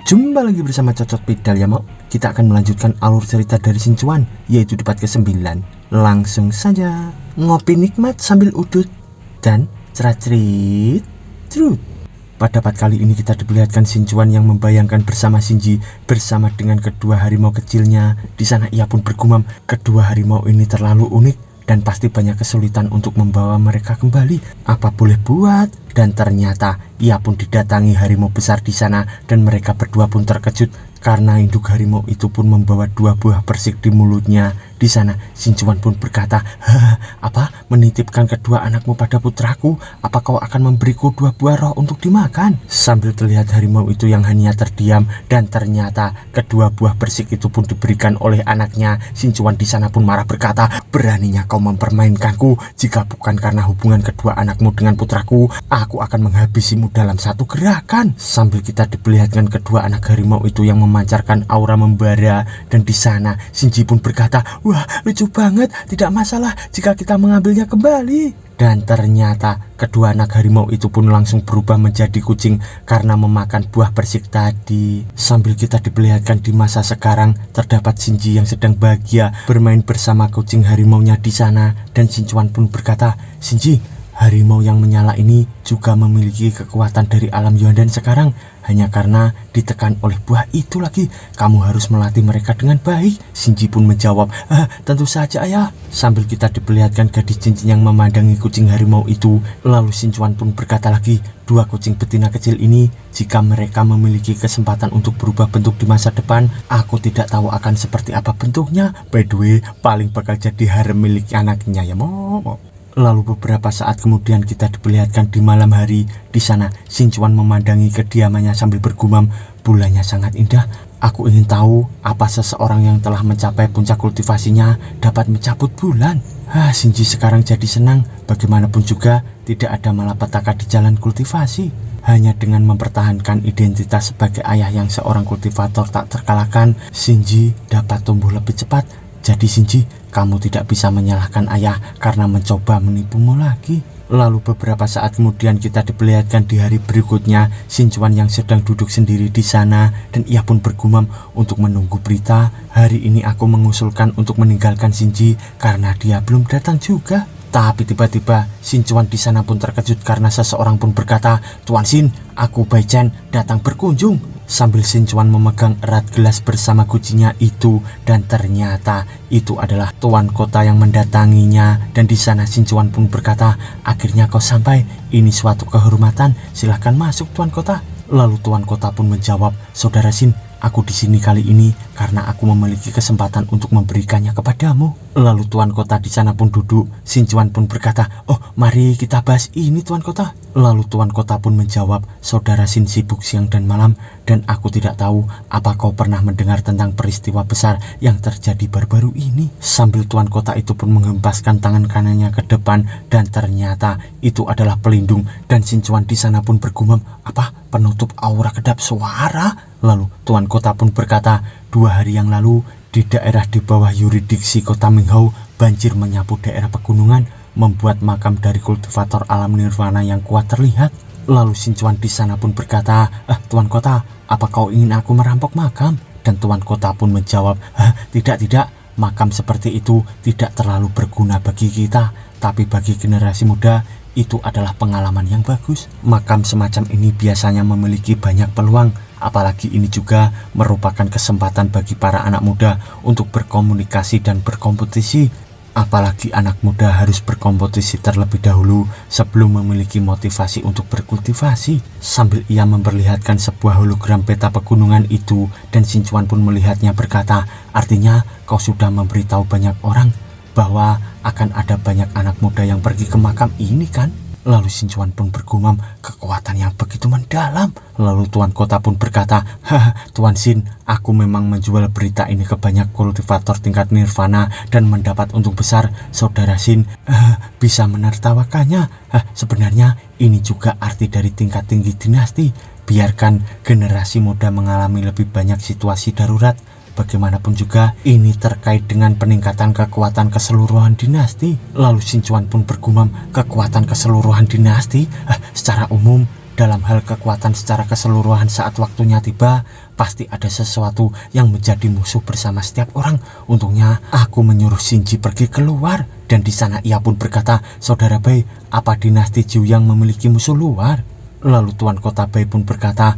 Jumpa lagi bersama Cocok Pedal ya Mo. Kita akan melanjutkan alur cerita dari Shinchuan, yaitu di part ke-9. Langsung saja ngopi nikmat sambil udut dan cerat-cerit trut. Pada part kali ini kita diperlihatkan Shinchuan yang membayangkan bersama Shinji bersama dengan kedua harimau kecilnya. Di sana ia pun bergumam, kedua harimau ini terlalu unik dan pasti banyak kesulitan untuk membawa mereka kembali. Apa boleh buat? Dan ternyata ia pun didatangi harimau besar di sana dan mereka berdua pun terkejut karena induk harimau itu pun membawa 2 buah persik di mulutnya. Di sana Shinchuan pun berkata, apa? Menitipkan kedua anakmu pada putraku? Apa kau akan memberiku 2 buah roh untuk dimakan? Sambil terlihat harimau itu yang hanya terdiam dan ternyata kedua buah persik itu pun diberikan oleh anaknya. Shinchuan di sana pun marah berkata, beraninya kau mempermainkanku? Jika bukan karena hubungan kedua anakmu dengan putraku, aku akan menghabisimu dalam satu gerakan. Sambil kita diperlihatkan kedua anak harimau itu yang memancarkan aura membara dan di sana Shinji pun berkata, wah lucu banget, tidak masalah jika kita mengambilnya kembali. Dan ternyata kedua anak harimau itu pun langsung berubah menjadi kucing karena memakan buah persik tadi. Sambil kita diperlihatkan di masa sekarang terdapat Shinji yang sedang bahagia bermain bersama kucing harimaunya di sana dan Shinchuan pun berkata, Shinji, harimau yang menyala ini juga memiliki kekuatan dari alam Yodan sekarang. Hanya karena ditekan oleh buah itu lagi, kamu harus melatih mereka dengan baik. Shinji pun menjawab, tentu saja ayah. Sambil kita diperlihatkan gadis cincin yang memandangi kucing harimau itu. Lalu Shinchuan pun berkata lagi, 2 kucing betina kecil ini, jika mereka memiliki kesempatan untuk berubah bentuk di masa depan, aku tidak tahu akan seperti apa bentuknya. By the way, paling bakal jadi harem milik anaknya ya Mo. Lalu beberapa saat kemudian kita diperlihatkan di malam hari. Di sana Shinchuan memandangi kediamannya sambil bergumam, bulannya sangat indah. Aku ingin tahu apa seseorang yang telah mencapai puncak kultivasinya dapat mencabut bulan. Shinji sekarang jadi senang. Bagaimanapun juga tidak ada malapetaka di jalan kultivasi. Hanya dengan mempertahankan identitas sebagai ayah yang seorang kultivator tak terkalahkan, Shinji dapat tumbuh lebih cepat. Jadi Shinji, kamu tidak bisa menyalahkan ayah karena mencoba menipumu lagi. Lalu beberapa saat kemudian kita diperlihatkan di hari berikutnya Shinchuan yang sedang duduk sendiri di sana dan ia pun bergumam untuk menunggu berita. Hari ini aku mengusulkan untuk meninggalkan Shinji karena dia belum datang juga. Tapi tiba-tiba Shinchuan di sana pun terkejut karena seseorang pun berkata, Tuan Shin, aku Baichen datang berkunjung. Sambil Shinchuan memegang erat gelas bersama kucingnya itu dan ternyata itu adalah tuan kota yang mendatanginya. Dan di sana Shinchuan pun berkata, akhirnya kau sampai, ini suatu kehormatan, silahkan masuk tuan kota. Lalu tuan kota pun menjawab, saudara Shin, aku di sini kali ini karena aku memiliki kesempatan untuk memberikannya kepadamu. Lalu tuan kota di sana pun duduk. Shinchuan pun berkata, oh mari kita bahas ini tuan kota. Lalu tuan kota pun menjawab, saudara Shin sibuk siang dan malam dan aku tidak tahu apa kau pernah mendengar tentang peristiwa besar yang terjadi baru-baru ini. Sambil tuan kota itu pun menghempaskan tangan kanannya ke depan dan ternyata itu adalah pelindung. Dan Shinchuan di sana pun bergumam, apa? Penutup aura kedap suara? Lalu tuan kota pun berkata, 2 hari yang lalu di daerah di bawah yuridiksi kota Minghou banjir menyapu daerah pegunungan, membuat makam dari kultivator alam nirvana yang kuat terlihat. Lalu Shinchuan di sana pun berkata, tuan kota, apa kau ingin aku merampok makam? Dan tuan kota pun menjawab, tidak, makam seperti itu tidak terlalu berguna bagi kita, tapi bagi generasi muda itu adalah pengalaman yang bagus. Makam semacam ini biasanya memiliki banyak peluang, apalagi ini juga merupakan kesempatan bagi para anak muda untuk berkomunikasi dan berkompetisi. Apalagi anak muda harus berkompetisi terlebih dahulu sebelum memiliki motivasi untuk berkultivasi. Sambil ia memperlihatkan sebuah hologram peta pegunungan itu dan Shinchuan pun melihatnya berkata, artinya kau sudah memberitahu banyak orang bahwa akan ada banyak anak muda yang pergi ke makam ini kan? Lalu Shinchuan pun bergumam, kekuatan yang begitu mendalam. Lalu tuan kota pun berkata, Tuan Shin, aku memang menjual berita ini ke banyak kultivator tingkat nirvana dan mendapat untung besar. Saudara Shin bisa menertawakannya. Sebenarnya ini juga arti dari tingkat tinggi dinasti. Biarkan generasi muda mengalami lebih banyak situasi darurat. Bagaimanapun juga ini terkait dengan peningkatan kekuatan keseluruhan dinasti. Lalu Shinchuan pun bergumam, kekuatan keseluruhan dinasti? Secara umum dalam hal kekuatan secara keseluruhan saat waktunya tiba, pasti ada sesuatu yang menjadi musuh bersama setiap orang. Untungnya aku menyuruh Shinji pergi keluar, dan di sana ia pun berkata, "Saudara Bai, apa dinasti Jiu yang memiliki musuh luar?" Lalu Tuan Kota Bai pun berkata,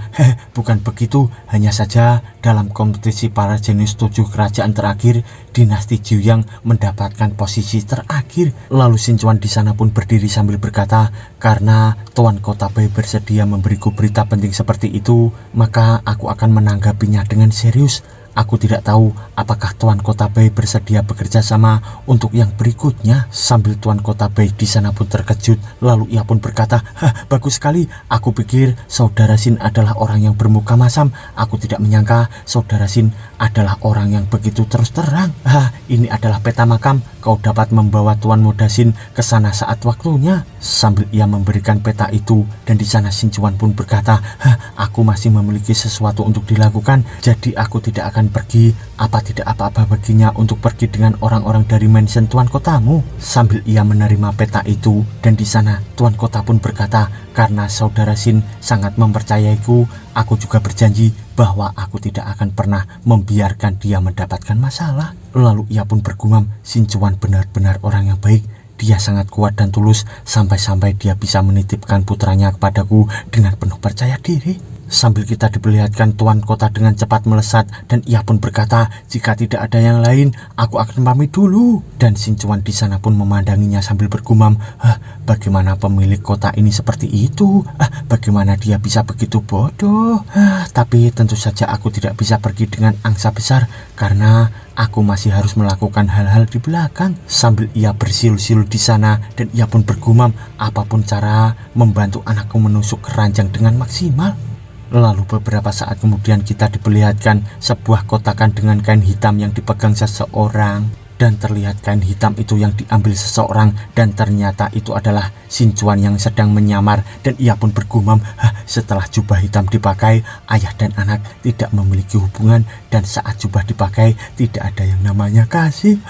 bukan begitu, hanya saja dalam kompetisi para jenius 7 kerajaan terakhir, dinasti Jiu yang mendapatkan posisi terakhir." Lalu Sinchuan di sana pun berdiri sambil berkata, "Karena Tuan Kota Bai bersedia memberiku berita penting seperti itu, maka aku akan menanggapinya dengan serius. Aku tidak tahu apakah Tuan Kota Bai bersedia bekerja sama untuk yang berikutnya." Sambil Tuan Kota Bai di sana pun terkejut, lalu ia pun berkata, "Bagus sekali. Aku pikir Saudara Shin adalah orang yang bermuka masam. Aku tidak menyangka Saudara Shin adalah orang yang begitu terus terang. Ini adalah peta makam. Kau dapat membawa Tuan Muda Shin ke sana saat waktunya." Sambil ia memberikan peta itu, dan di sana Sinchuan pun berkata, "Aku masih memiliki sesuatu untuk dilakukan, jadi aku tidak akan pergi. Apa tidak apa-apa baginya untuk pergi dengan orang-orang dari mansion Tuan Kotamu?" Sambil ia menerima peta itu, dan di sana Tuan Kota pun berkata, "Karena Saudara Shin sangat mempercayaiku, aku juga berjanji bahwa aku tidak akan pernah membiarkan dia mendapatkan masalah." Lalu ia pun bergumam, "Sinchuan benar-benar orang yang baik. Dia sangat kuat dan tulus, sampai-sampai dia bisa menitipkan putranya kepadaku dengan penuh percaya diri." Sambil kita diperlihatkan Tuan Kota dengan cepat melesat, dan ia pun berkata, "Jika tidak ada yang lain, aku akan pamit dulu." Dan Sinchuan di sana pun memandanginya sambil bergumam, "Bagaimana pemilik kota ini seperti itu? Bagaimana dia bisa begitu bodoh? Tapi tentu saja aku tidak bisa pergi dengan angsa besar, karena aku masih harus melakukan hal-hal di belakang." Sambil ia bersiul-siul di sana, dan ia pun bergumam, "Apapun cara membantu anakku menusuk keranjang dengan maksimal." Lalu beberapa saat kemudian kita diperlihatkan sebuah kotakan dengan kain hitam yang dipegang seseorang, dan terlihat kain hitam itu yang diambil seseorang, dan ternyata itu adalah Sinchuan yang sedang menyamar. Dan ia pun bergumam, setelah jubah hitam dipakai, ayah dan anak tidak memiliki hubungan, dan saat jubah dipakai tidak ada yang namanya kasih.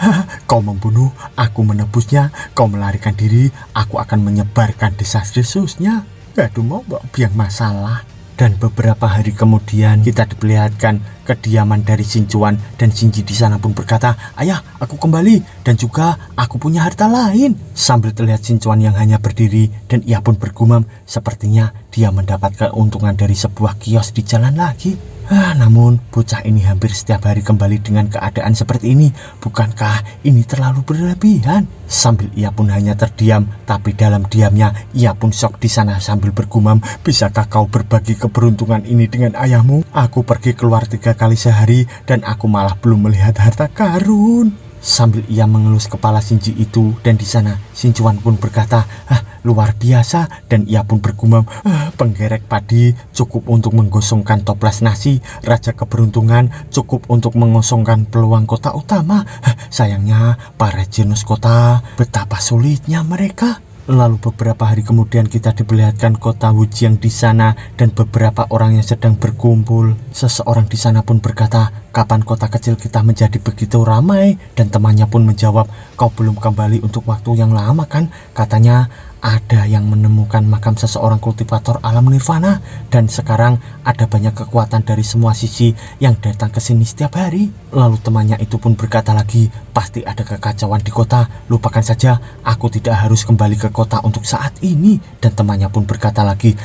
Kau membunuh, aku menebusnya. Kau melarikan diri, aku akan menyebarkan desas-desusnya. Aduh, mau biang masalah." Dan beberapa hari kemudian kita diperlihatkan kediaman dari Sinchuan, dan Shinji di sana pun berkata, "Ayah, aku kembali, dan juga aku punya harta lain." Sambil terlihat Sinchuan yang hanya berdiri, dan ia pun bergumam, sepertinya dia mendapat keuntungan dari sebuah kios di jalan lagi. Namun bocah ini hampir setiap hari kembali dengan keadaan seperti ini. Bukankah ini terlalu berlebihan? Sambil ia pun hanya terdiam, tapi dalam diamnya ia pun shock di sana sambil bergumam, "Bisakah kau berbagi keberuntungan ini dengan ayahmu? Aku pergi keluar 3 kali sehari, dan aku malah belum melihat harta karun." Sambil ia mengelus kepala Shinji itu, dan di sana Sinchuan pun berkata, "Luar biasa." Dan ia pun bergumam, "Penggerek padi cukup untuk menggosongkan toples nasi, raja keberuntungan cukup untuk mengosongkan peluang kota utama. Sayangnya para jenius kota, betapa sulitnya mereka." Lalu beberapa hari kemudian kita diperlihatkan kota Wujiang di sana, dan beberapa orang yang sedang berkumpul. Seseorang di sana pun berkata, "Kapan kota kecil kita menjadi begitu ramai?" Dan temannya pun menjawab, "Kau belum kembali untuk waktu yang lama kan? Katanya ada yang menemukan makam seseorang kultivator alam nirvana, dan sekarang ada banyak kekuatan dari semua sisi yang datang ke sini setiap hari." Lalu temannya itu pun berkata lagi, "Pasti ada kekacauan di kota, lupakan saja, aku tidak harus kembali ke kota untuk saat ini." Dan temannya pun berkata lagi,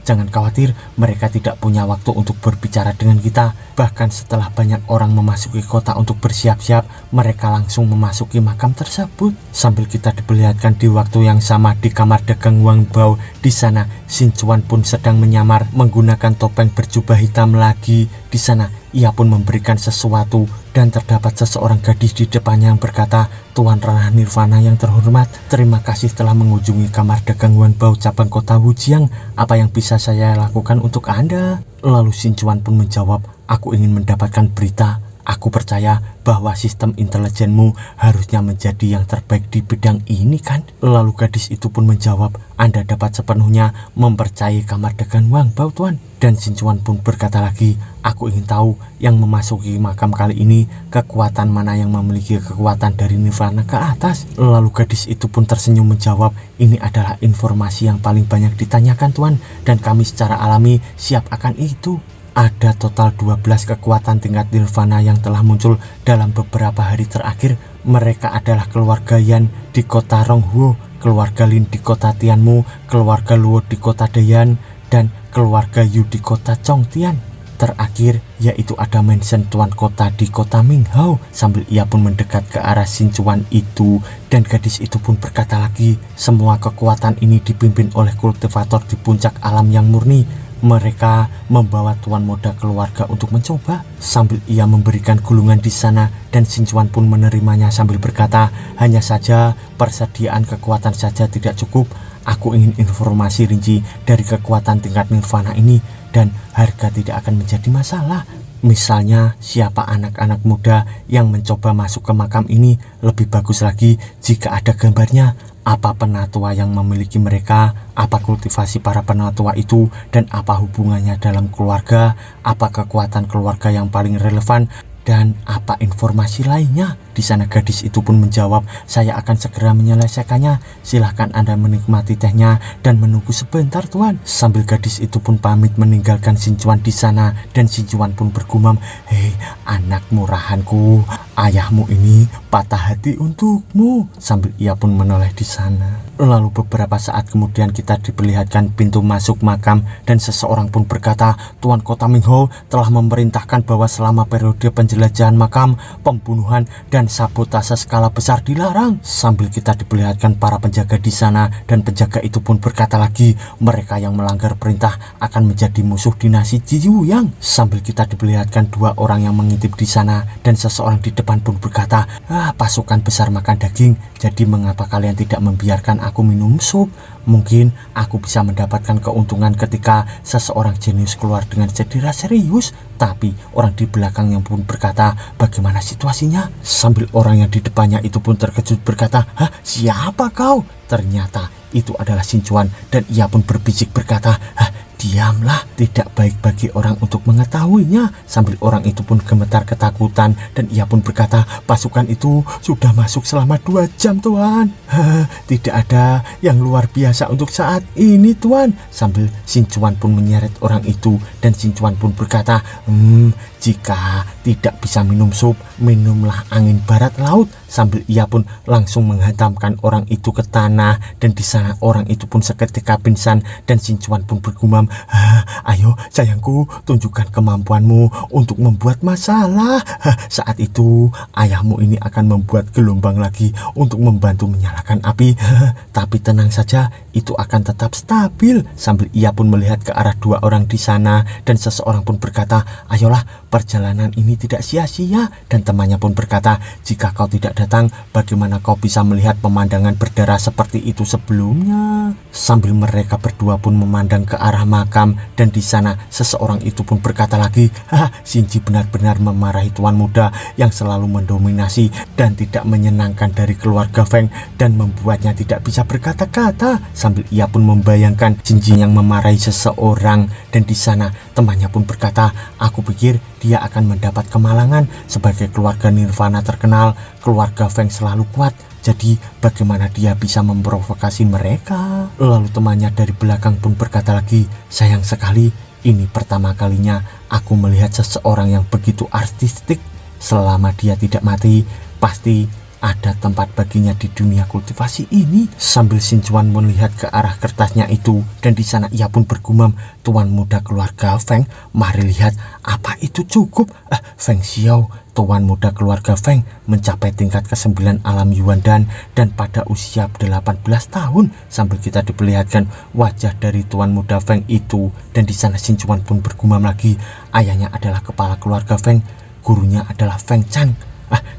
"Jangan khawatir, mereka tidak punya waktu untuk berbicara dengan kita. Bahkan setelah banyak orang memasuki kota untuk bersiap-siap, mereka langsung memasuki makam tersebut." Sambil kita diperlihatkan di waktu yang sama di kamar dagang Wang Bao, di sana Sinchuan pun sedang menyamar menggunakan topeng berjubah hitam lagi. Di sana ia pun memberikan sesuatu, dan terdapat seseorang gadis di depannya yang berkata, "Tuan Ranah Nirvana yang terhormat, terima kasih telah mengunjungi kamar dagang Wang Bao cabang kota Wujiang. Apa yang bisa saya lakukan untuk Anda?" Lalu Sinchuan pun menjawab, "Aku ingin mendapatkan berita Aku percaya bahwa sistem intelijenmu harusnya menjadi yang terbaik di bidang ini kan? Lalu gadis itu pun menjawab, Anda dapat sepenuhnya mempercayai kamar dagang Wang Bao Tuan. Dan Xinchuan pun berkata lagi, aku ingin tahu yang memasuki makam kali ini kekuatan mana yang memiliki kekuatan dari nirvana ke atas. Lalu gadis itu pun tersenyum menjawab, ini adalah informasi yang paling banyak ditanyakan Tuan, dan kami secara alami siap akan itu. Ada total 12 kekuatan tingkat nirvana yang telah muncul dalam beberapa hari terakhir. Mereka adalah keluarga Yan di kota Ronghuo, keluarga Lin di kota Tianmu, keluarga Luo di kota Dayan, dan keluarga Yu di kota Chongtian. Terakhir yaitu ada mention tuan kota di kota Minghao. Sambil ia pun mendekat ke arah Xinchuan itu, dan gadis itu pun berkata lagi, semua kekuatan ini dipimpin oleh kultivator di puncak alam yang murni. Mereka membawa tuan muda keluarga untuk mencoba. Sambil ia memberikan gulungan di sana, dan Xinchuan pun menerimanya sambil berkata, hanya saja persediaan kekuatan saja tidak cukup. Aku ingin informasi rinci dari kekuatan tingkat nirvana ini, dan harga tidak akan menjadi masalah. Misalnya siapa anak-anak muda yang mencoba masuk ke makam ini. Lebih bagus lagi jika ada gambarnya. Apa penatua yang memiliki mereka, apa kultivasi para penatua itu, dan apa hubungannya dalam keluarga, apa kekuatan keluarga yang paling relevan, dan apa informasi lainnya. Di sana gadis itu pun menjawab, saya akan segera menyelesaikannya. Silahkan Anda menikmati tehnya dan menunggu sebentar Tuan. Sambil gadis itu pun pamit meninggalkan Xinchuan di sana, dan Xinchuan pun bergumam, hei anak murahanku, ayahmu ini patah hati untukmu. Sambil ia pun menoleh di sana. Lalu beberapa saat kemudian kita diperlihatkan pintu masuk makam, dan seseorang pun berkata, Tuan Kota Minghao telah memerintahkan bahwa selama periode penjelajahan makam, pembunuhan dan sabotase skala besar dilarang. Sambil kita diperlihatkan para penjaga di sana, dan penjaga itu pun berkata lagi, mereka yang melanggar perintah akan menjadi musuh dinasti Jiyuyang. Sambil kita diperlihatkan dua orang yang mengintip di sana, dan seseorang di depan pun berkata, pasukan besar makan daging, jadi mengapa kalian tidak membiarkan aku minum sup? Mungkin aku bisa mendapatkan keuntungan ketika seseorang jenius keluar dengan cedera serius. Tapi orang di belakangnya pun berkata, bagaimana situasinya? Sambil orang yang di depannya itu pun terkejut berkata, hah, siapa kau? Ternyata itu adalah Xinchuan, dan ia pun berbisik berkata, hah, diamlah, tidak baik bagi orang untuk mengetahuinya. Sambil orang itu pun gemetar ketakutan, dan ia pun berkata, pasukan itu sudah masuk selama 2 jam Tuan. Tidak ada yang luar biasa untuk saat ini Tuan. Sambil Xinchuan pun menyeret orang itu, dan Xinchuan pun berkata, jika tidak bisa minum sup, minumlah angin barat laut. Sambil ia pun langsung menghantamkan orang itu ke tanah, dan di sana orang itu pun seketika pingsan, dan Xinchuan pun bergumam, ayo sayangku, tunjukkan kemampuanmu untuk membuat masalah. Saat itu ayahmu ini akan membuat gelombang lagi untuk membantu menyalakan api. Tapi tenang saja, itu akan tetap stabil. Sambil ia pun melihat ke arah dua orang di sana, dan seseorang pun berkata, ayolah, perjalanan ini tidak sia-sia. Dan temannya pun berkata, jika kau tidak datang, bagaimana kau bisa melihat pemandangan berdarah seperti itu sebelumnya? Sambil mereka berdua pun memandang ke arah makam, dan di sana seseorang itu pun berkata lagi, Xinji benar-benar memarahi tuan muda yang selalu mendominasi dan tidak menyenangkan dari keluarga Feng, dan membuatnya tidak bisa berkata-kata. Sambil ia pun membayangkan Xinji yang memarahi seseorang, dan di sana temannya pun berkata, aku pikir dia akan mendapat kemalangan. Sebagai keluarga nirvana terkenal, keluarga Feng selalu kuat, jadi bagaimana dia bisa memprovokasi mereka? Lalu temannya dari belakang pun berkata lagi, sayang sekali, ini pertama kalinya aku melihat seseorang yang begitu artistik. Selama dia tidak mati, pasti ada tempat baginya di dunia kultivasi ini. Sambil Xinchuan melihat ke arah kertasnya itu, dan di sana ia pun bergumam, tuan muda keluarga Feng, mari lihat apa itu cukup. Feng Xiao, tuan muda keluarga Feng, mencapai tingkat ke-9 alam Yuandan, dan pada usia 18 tahun. Sambil kita diperlihatkan wajah dari tuan muda Feng itu, dan di sana Xinchuan pun bergumam lagi, ayahnya adalah kepala keluarga Feng, gurunya adalah Feng Chan,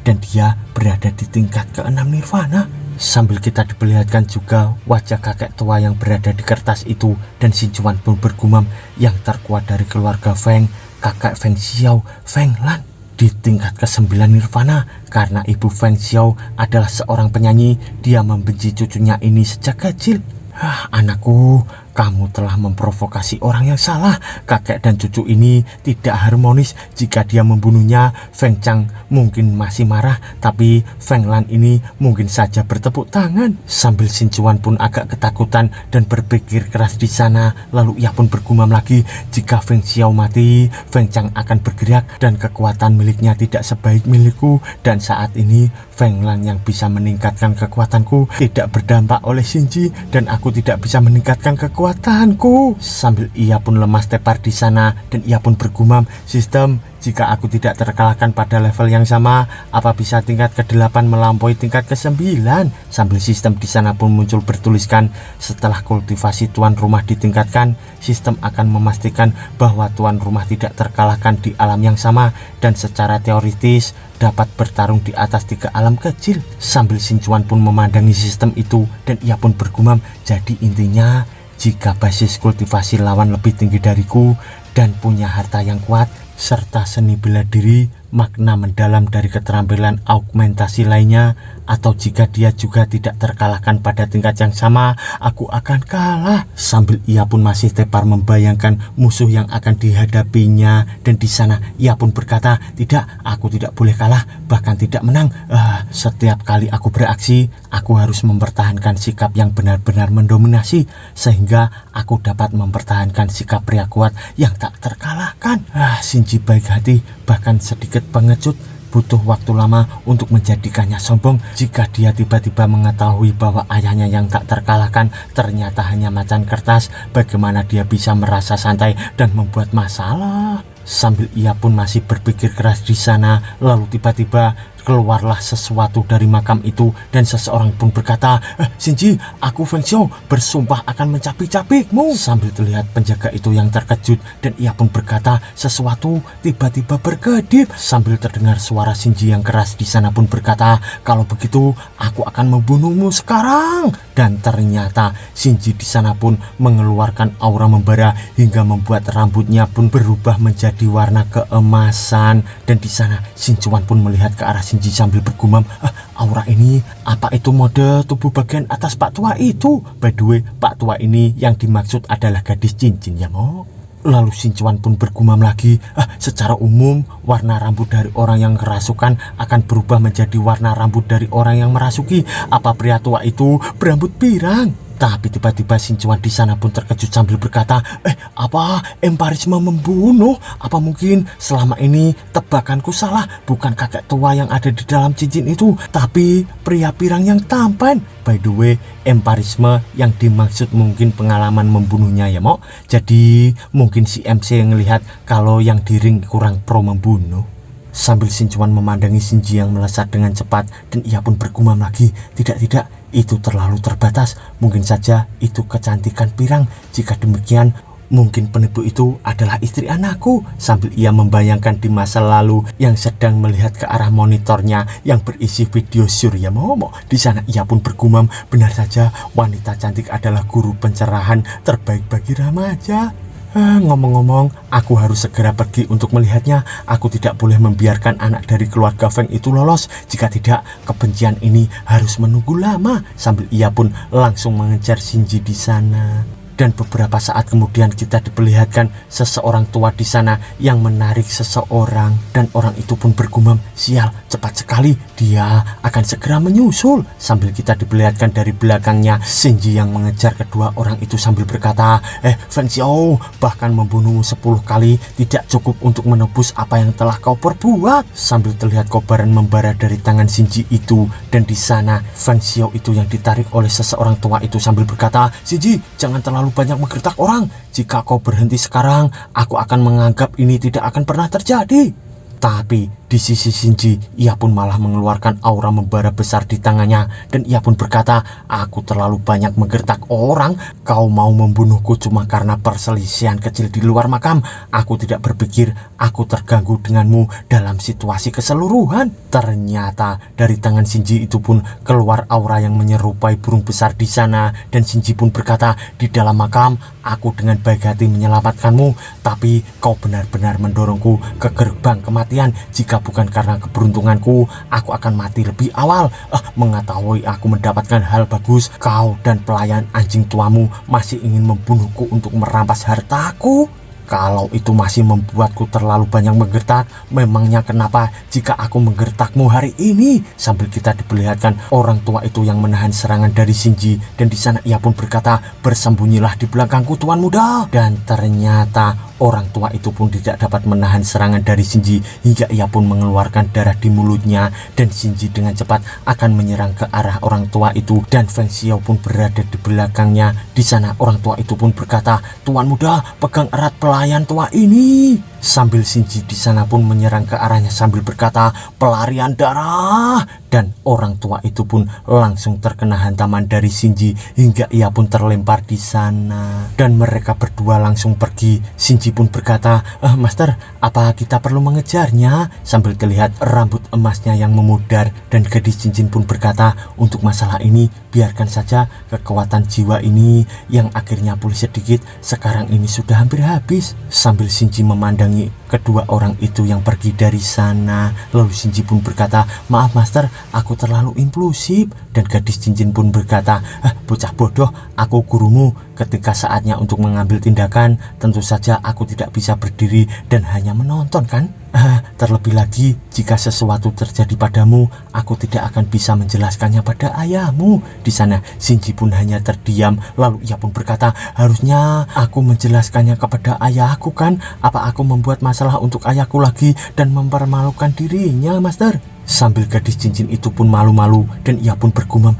dan dia berada di tingkat ke-6 nirvana. Sambil kita diperlihatkan juga wajah kakek tua yang berada di kertas itu, dan Xinchuan pun bergumam, yang terkuat dari keluarga Feng, kakak Feng Xiao, Feng Lan. di tingkat ke-9 Nirvana. Karena ibu Feng Xiao adalah seorang penyanyi, dia membenci cucunya ini sejak kecil. Anakku, kamu telah memprovokasi orang yang salah. Kakek dan cucu ini tidak harmonis. Jika dia membunuhnya, Feng Chang mungkin masih marah, tapi Feng Lan ini mungkin saja bertepuk tangan. Sambil Xin Chuan pun agak ketakutan dan berpikir keras di sana. Lalu ia pun bergumam lagi, jika Feng Xiao mati, Feng Chang akan bergerak dan kekuatan miliknya tidak sebaik milikku. Dan saat ini Feng Lan yang bisa meningkatkan kekuatanku tidak berdampak oleh Xinji, dan aku tidak bisa meningkatkan kekuatanku. Sambil ia pun lemas tepar di sana dan ia pun bergumam, sistem, jika aku tidak terkalahkan pada level yang sama, apa bisa tingkat ke-8 melampaui tingkat ke-9? Sambil sistem di sana pun muncul bertuliskan, setelah kultivasi tuan rumah ditingkatkan, sistem akan memastikan bahwa tuan rumah tidak terkalahkan di alam yang sama dan secara teoritis dapat bertarung di atas 3 alam kecil. Sambil Xin Chuan pun memandangi sistem itu dan ia pun bergumam, jadi intinya jika basis kultivasi lawan lebih tinggi dariku dan punya harta yang kuat serta seni bela diri, makna mendalam dari keterampilan augmentasi lainnya, atau jika dia juga tidak terkalahkan pada tingkat yang sama, aku akan kalah. Sambil ia pun masih tepar membayangkan musuh yang akan dihadapinya, dan di sana ia pun berkata, tidak, aku tidak boleh kalah, bahkan tidak menang. Setiap kali aku beraksi, aku harus mempertahankan sikap yang benar-benar mendominasi, sehingga aku dapat mempertahankan sikap pria kuat yang tak terkalahkan. Xinji baik hati, bahkan sedikit pengecut. Butuh waktu lama untuk menjadikannya sombong. Jika dia tiba-tiba mengetahui bahwa ayahnya yang tak terkalahkan ternyata hanya macan kertas, bagaimana dia bisa merasa santai dan membuat masalah? Sambil ia pun masih berpikir keras di sana, lalu tiba-tiba keluarlah sesuatu dari makam itu dan seseorang pun berkata, Xinji, aku Feng Xiao bersumpah akan mencapik-capikmu. Sambil terlihat penjaga itu yang terkejut dan ia pun berkata, sesuatu tiba-tiba berkedip. Sambil terdengar suara Xinji yang keras di sana pun berkata, kalau begitu aku akan membunuhmu sekarang. Dan ternyata Xinji di sana pun mengeluarkan aura membara hingga membuat rambutnya pun berubah menjadi warna keemasan. Dan di sana Xin Chuan pun melihat ke arah Xinji sambil bergumam, aura ini, apa itu mode tubuh bagian atas Pak Tua itu? By the way, Pak Tua ini yang dimaksud adalah gadis cincin ya mo. Lalu Xin Chuan pun bergumam lagi, secara umum warna rambut dari orang yang kerasukan akan berubah menjadi warna rambut dari orang yang merasuki. Apa pria tua itu berambut pirang? Tapi tiba-tiba Xin Chuan di sana pun terkejut sambil berkata, apa empirisme membunuh? Apa mungkin selama ini tebakanku salah? Bukan kakek tua yang ada di dalam cincin itu, tapi pria pirang yang tampan. By the way, empirisme yang dimaksud mungkin pengalaman membunuhnya ya mo. Jadi mungkin si MC yang ngelihat kalau yang di ring kurang pro membunuh. Sambil Xin Chuan memandangi Xinji yang melesat dengan cepat dan ia pun bergumam lagi, tidak, itu terlalu terbatas, mungkin saja itu kecantikan pirang. Jika demikian, mungkin penipu itu adalah istri anakku. Sambil ia membayangkan di masa lalu yang sedang melihat ke arah monitornya yang berisi video Surya Momo. Di sana ia pun bergumam, benar saja wanita cantik adalah guru pencerahan terbaik bagi remaja. Ngomong-ngomong, aku harus segera pergi untuk melihatnya. Aku tidak boleh membiarkan anak dari keluarga Feng itu lolos. Jika tidak, kebencian ini harus menunggu lama. Sambil ia pun langsung mengejar Xinji di sana. Dan beberapa saat kemudian kita diperlihatkan seseorang tua di sana yang menarik seseorang, dan orang itu pun bergumam, sial, cepat sekali, dia akan segera menyusul. Sambil kita diperlihatkan dari belakangnya Xinji yang mengejar kedua orang itu sambil berkata, Feng Xiao, bahkan membunuhmu 10 kali tidak cukup untuk menebus apa yang telah kau perbuat. Sambil terlihat kobaran membara dari tangan Xinji itu, dan di sana Feng Xiao itu yang ditarik oleh seseorang tua itu sambil berkata, Xinji, jangan terlalu banyak menggertak orang. Jika kau berhenti sekarang, aku akan menganggap ini tidak akan pernah terjadi. Tapi di sisi Xinji, ia pun malah mengeluarkan aura membara besar di tangannya, dan ia pun berkata, aku terlalu banyak menggertak orang. Kau mau membunuhku cuma karena perselisihan kecil di luar makam. Aku tidak berpikir aku terganggu denganmu dalam situasi keseluruhan. Ternyata dari tangan Xinji itu pun keluar aura yang menyerupai burung besar di sana, dan Xinji pun berkata, di dalam makam aku dengan baik hati menyelamatkanmu, tapi kau benar-benar mendorongku ke gerbang kematian. Jika bukan karena keberuntunganku, aku akan mati lebih awal. Mengetahui aku mendapatkan hal bagus, kau dan pelayan anjing tuamu masih ingin membunuhku untuk merampas hartaku. Kalau itu masih membuatku terlalu banyak menggertak, memangnya kenapa jika aku menggertakmu hari ini? Sambil kita diperlihatkan orang tua itu yang menahan serangan dari Shinji, dan di sana ia pun berkata, bersembunyilah di belakangku tuan muda. Dan ternyata orang tua itu pun tidak dapat menahan serangan dari Shinji hingga ia pun mengeluarkan darah di mulutnya, dan Shinji dengan cepat akan menyerang ke arah orang tua itu, dan Feng Xiao pun berada di belakangnya. Di sana orang tua itu pun berkata, tuan muda, pegang erat pelayan tua ini. Sambil Shinji di sana pun menyerang ke arahnya sambil berkata, pelarian darah. Dan orang tua itu pun langsung terkena hantaman dari Shinji hingga ia pun terlempar di sana. Dan mereka berdua langsung pergi. Shinji pun berkata, Master, apa kita perlu mengejarnya? Sambil terlihat rambut emasnya yang memudar. Dan gadis cincin pun berkata, untuk masalah ini biarkan saja, kekuatan jiwa ini yang akhirnya pulih sedikit sekarang ini sudah hampir habis. Sambil Shinji memandangi kedua orang itu yang pergi dari sana, lalu Shinji pun berkata, maaf master, aku terlalu impulsif. Dan gadis cincin pun berkata, bocah bodoh, aku gurumu. Ketika saatnya untuk mengambil tindakan, tentu saja aku tidak bisa berdiri dan hanya menonton kan? Terlebih lagi, jika sesuatu terjadi padamu, aku tidak akan bisa menjelaskannya pada ayahmu. Di sana, Shinji pun hanya terdiam. Lalu ia pun berkata, harusnya aku menjelaskannya kepada ayahku kan? Apa aku membuat masalah untuk ayahku lagi dan mempermalukan dirinya, master? Sambil gadis cincin itu pun malu-malu, dan ia pun bergumam,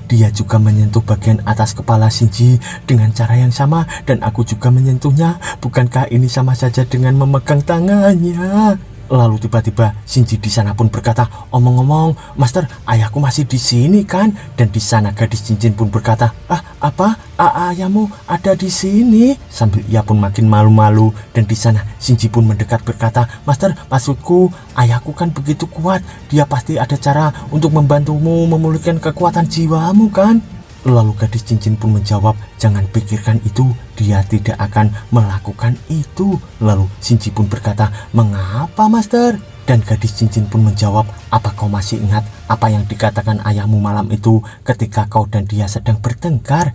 dia juga menyentuh bagian atas kepala Shinji dengan cara yang sama, dan aku juga menyentuhnya. Bukankah ini sama saja dengan memegang tangannya? Lalu tiba-tiba Shinji di sana pun berkata, omong-omong, master, ayahku masih di sini kan? Dan di sana gadis cincin pun berkata, apa? Ayahmu ada di sini? Sambil ia pun makin malu-malu. Dan di sana Shinji pun mendekat berkata, master, maksudku, ayahku kan begitu kuat. Dia pasti ada cara untuk membantumu memulihkan kekuatan jiwamu kan? Lalu gadis cincin pun menjawab, jangan pikirkan itu, dia tidak akan melakukan itu. Lalu Shinji pun berkata, mengapa master? Dan gadis cincin pun menjawab, apa kau masih ingat apa yang dikatakan ayahmu malam itu ketika kau dan dia sedang bertengkar?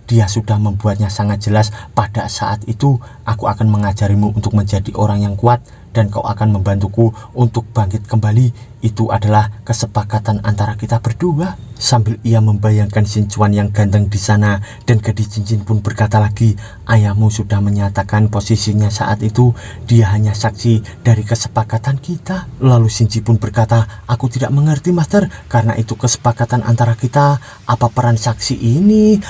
Dia sudah membuatnya sangat jelas. Pada saat itu, aku akan mengajarimu untuk menjadi orang yang kuat, dan kau akan membantuku untuk bangkit kembali. Itu adalah kesepakatan antara kita berdua. Sambil ia membayangkan Xinchuan yang ganteng di sana, dan gadis cincin pun berkata lagi, ayahmu sudah menyatakan posisinya saat itu, dia hanya saksi dari kesepakatan kita. Lalu Shinji pun berkata, aku tidak mengerti master, karena itu kesepakatan antara kita. Apa peran saksi ini?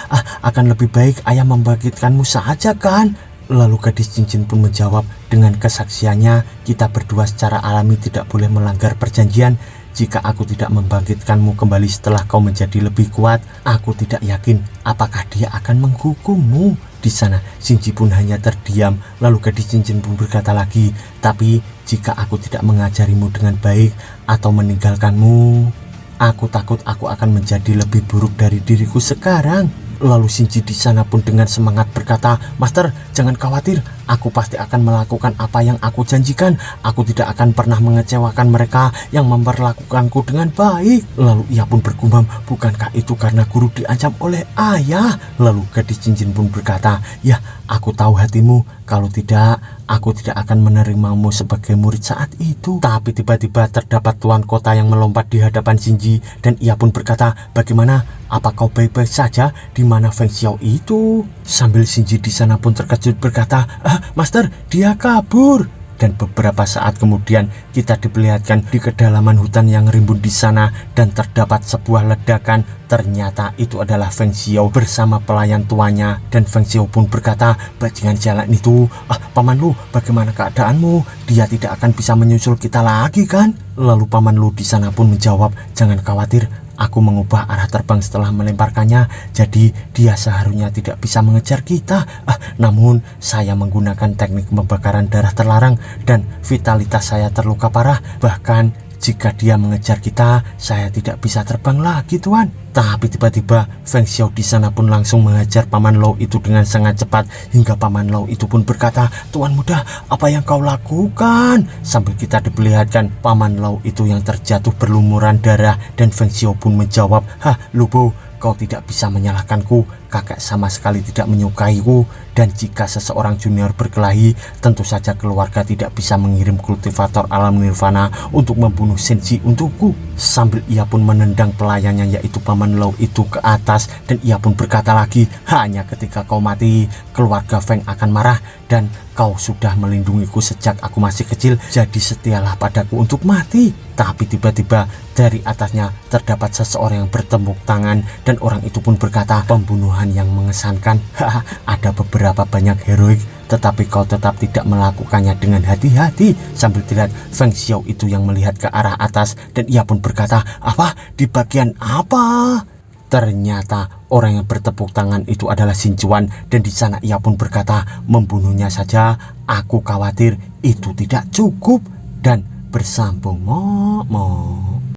Akan lebih baik ayah membangkitkanmu saja kan? Lalu gadis cincin pun menjawab, dengan kesaksiannya, kita berdua secara alami tidak boleh melanggar perjanjian. Jika aku tidak membangkitkanmu kembali setelah kau menjadi lebih kuat, aku tidak yakin apakah dia akan menghukummu. Di sana Shinji pun hanya terdiam. Lalu gadis cincin pun berkata lagi, tapi jika aku tidak mengajarimu dengan baik atau meninggalkanmu, aku takut aku akan menjadi lebih buruk dari diriku sekarang. Lalu Shinji di sana pun dengan semangat berkata, master, jangan khawatir, aku pasti akan melakukan apa yang aku janjikan. Aku tidak akan pernah mengecewakan mereka yang memperlakukanku dengan baik. Lalu ia pun bergumam, bukankah itu karena guru diancam oleh ayah? Lalu gadis cincin pun berkata, ya, aku tahu hatimu. Kalau tidak, aku tidak akan menerimamu sebagai murid saat itu. Tapi tiba-tiba terdapat tuan kota yang melompat di hadapan Shinji, dan ia pun berkata, bagaimana? Apa kau baik-baik saja? Di mana Feng Xiao itu? Sambil Shinji di sana pun terkejut berkata, master, dia kabur. Dan beberapa saat kemudian kita diperlihatkan di kedalaman hutan yang rimbun di sana, dan terdapat sebuah ledakan. Ternyata itu adalah Feng Xiao bersama pelayan tuanya. Dan Feng Xiao pun berkata, bajingan jalan itu, Paman Lu, bagaimana keadaanmu? Dia tidak akan bisa menyusul kita lagi kan? Lalu Paman Lu di sana pun menjawab, jangan khawatir, aku mengubah arah terbang setelah melemparkannya, jadi dia seharusnya tidak bisa mengejar kita. Namun saya menggunakan teknik pembakaran darah terlarang, dan vitalitas saya terluka parah. Bahkan jika dia mengejar kita, saya tidak bisa terbang lagi, Tuan. Tapi tiba-tiba Feng Xiao di sana pun langsung mengejar Paman Lau itu dengan sangat cepat, hingga Paman Lau itu pun berkata, "Tuan muda, apa yang kau lakukan?" Sambil kita diperlihatkan Paman Lau itu yang terjatuh berlumuran darah, dan Feng Xiao pun menjawab, "Hah, Lubo, kau tidak bisa menyalahkanku. Kakek sama sekali tidak menyukaiku, dan jika seseorang junior berkelahi, tentu saja keluarga tidak bisa mengirim kultivator alam nirvana untuk membunuh Shenji untukku." Sambil ia pun menendang pelayannya yaitu Paman Lau itu ke atas, dan ia pun berkata lagi, "Hanya ketika kau mati, keluarga Feng akan marah, dan kau sudah melindungiku sejak aku masih kecil, jadi setialah padaku untuk mati." Tapi tiba-tiba dari atasnya terdapat seseorang yang bertepuk tangan, dan orang itu pun berkata, "Pembunuhan yang mengesankan. Ada beberapa banyak heroik, tetapi kau tetap tidak melakukannya dengan hati-hati." Sambil terlihat Feng Xiao itu yang melihat ke arah atas, dan ia pun berkata, "Apa? Di bagian apa?" Ternyata orang yang bertepuk tangan itu adalah Xinchuan, dan di sana ia pun berkata, "Membunuhnya saja aku khawatir itu tidak cukup." Dan bersambung, mo.